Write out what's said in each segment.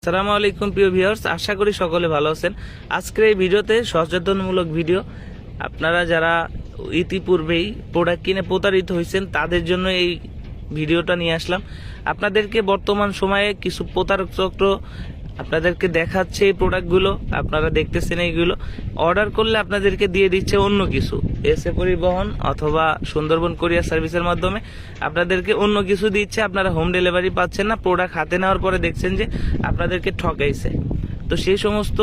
আসসালামু আলাইকুম প্রিয় ভিউয়ার্স, আশা করি সকলে ভালো আছেন। আজকের এই ভিডিওতে সচেতনমূলক ভিডিও। আপনারা যারা ইতিপূর্বেই প্রোডাক্ট কিনে প্রতারিত হয়েছেন তাদের জন্য এই ভিডিওটা নিয়ে আসলাম। আপনাদেরকে বর্তমান সময়ে কিছু প্রতারক চক্র আপনাদেরকে দেখাচ্ছে এই প্রোডাক্টগুলো, আপনারা দেখতেছেন এইগুলো অর্ডার করলে আপনাদেরকে দিয়ে দিচ্ছে অন্য কিছু। এসএ পরিবহন অথবা সুন্দরবন কোরিয়ার সার্ভিসের মাধ্যমে আপনাদেরকে অন্য কিছু দিচ্ছে, আপনারা হোম ডেলিভারি পাচ্ছেন না। প্রোডাক্ট হাতে নেওয়ার পরে দেখছেন যে আপনাদেরকে ঠকাইছে। তো সেই সমস্ত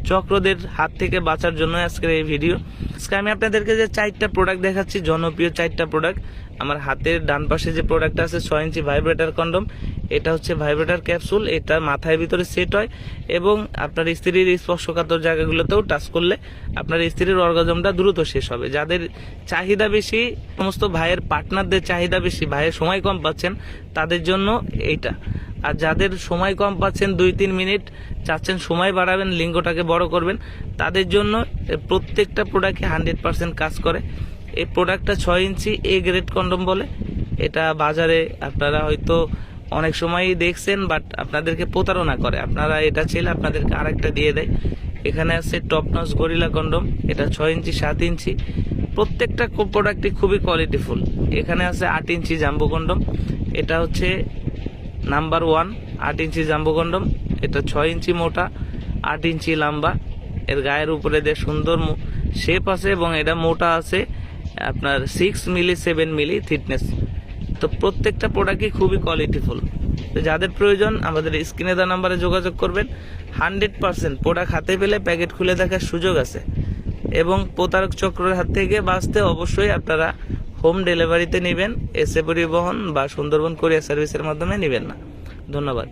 চক্রদের হাত থেকে বাঁচার জন্য আজকের এই ভিডিও। আজকে আমি আপনাদেরকে যে 4টা প্রোডাক্ট দেখাচ্ছি, জনপ্রিয় 4টা প্রোডাক্ট। আমার হাতের ডান পাশে যে প্রোডাক্টটা আছে 6 ইঞ্চি ভাইব্রেটর কন্ডম, এটা হচ্ছে ভাইব্রেটর ক্যাপসুল। এটা মাথায় ভিতরে সেট হয় এবং আপনার স্ত্রীর স্পর্শকাতর জায়গাগুলোতেও টাচ করলে আপনার স্ত্রীর অর্গাজমটা দ্রুত শেষ হবে। যাদের চাহিদা বেশি, সমস্ত ভাইয়ের পার্টনারদের চাহিদা বেশি, ভাইয়ের সময় কম পাচ্ছেন, তাদের জন্য এইটা। আর যাদের সময় কম পাচ্ছেন, 2-3 মিনিট চাচ্ছেন সময় বাড়াবেন, লিঙ্গটাকে বড় করবেন, তাদের জন্য প্রত্যেকটা প্রোডাক্টে 100% কাজ করে। এই প্রোডাক্টটা 6 ইঞ্চি এ গ্রেড কন্ডম বলে। এটা বাজারে আপনারা হয়তো অনেক সময়ই দেখছেন, বাট আপনাদেরকে প্রতারণা করে। আপনারা এটা চাইলে আপনাদেরকে আরেকটা দিয়ে দেয়। এখানে আছে টপনচ গরিলা কন্ডম, এটা 6 ইঞ্চি 7 ইঞ্চি। প্রত্যেকটা প্রোডাক্টই খুবই কোয়ালিটিফুল। এখানে আছে 8 ইঞ্চি জাম্বো কন্ডম, এটা হচ্ছে নাম্বার 1 8 ইঞ্চি জাম্বো কন্ডম। এটা 6 ইঞ্চি মোটা, 8 ইঞ্চি লম্বা। এর গায়ের উপরে দিয়ে সুন্দর শেপ আছে এবং এটা মোটা আছে আপনার 6 মিলি 7 মিলি থিকনেস। তো প্রত্যেকটা প্রোডাক্টই খুবই কোয়ালিটিফুল। তো যাদের প্রয়োজন আমাদের স্ক্রিনে দেওয়া নাম্বারে যোগাযোগ করবেন। 100% প্রোডাক্ট হাতে পেলে প্যাকেট খুলে দেখার সুযোগ আছে। এবং প্রতারক চক্রের হাত থেকে বাঁচতে অবশ্যই আপনারা হোম ডেলিভারিতে নেবেন, এসএ পরিবহন বা সুন্দরবন কোরিয়ার সার্ভিসের মাধ্যমে নেবেন না। ধন্যবাদ।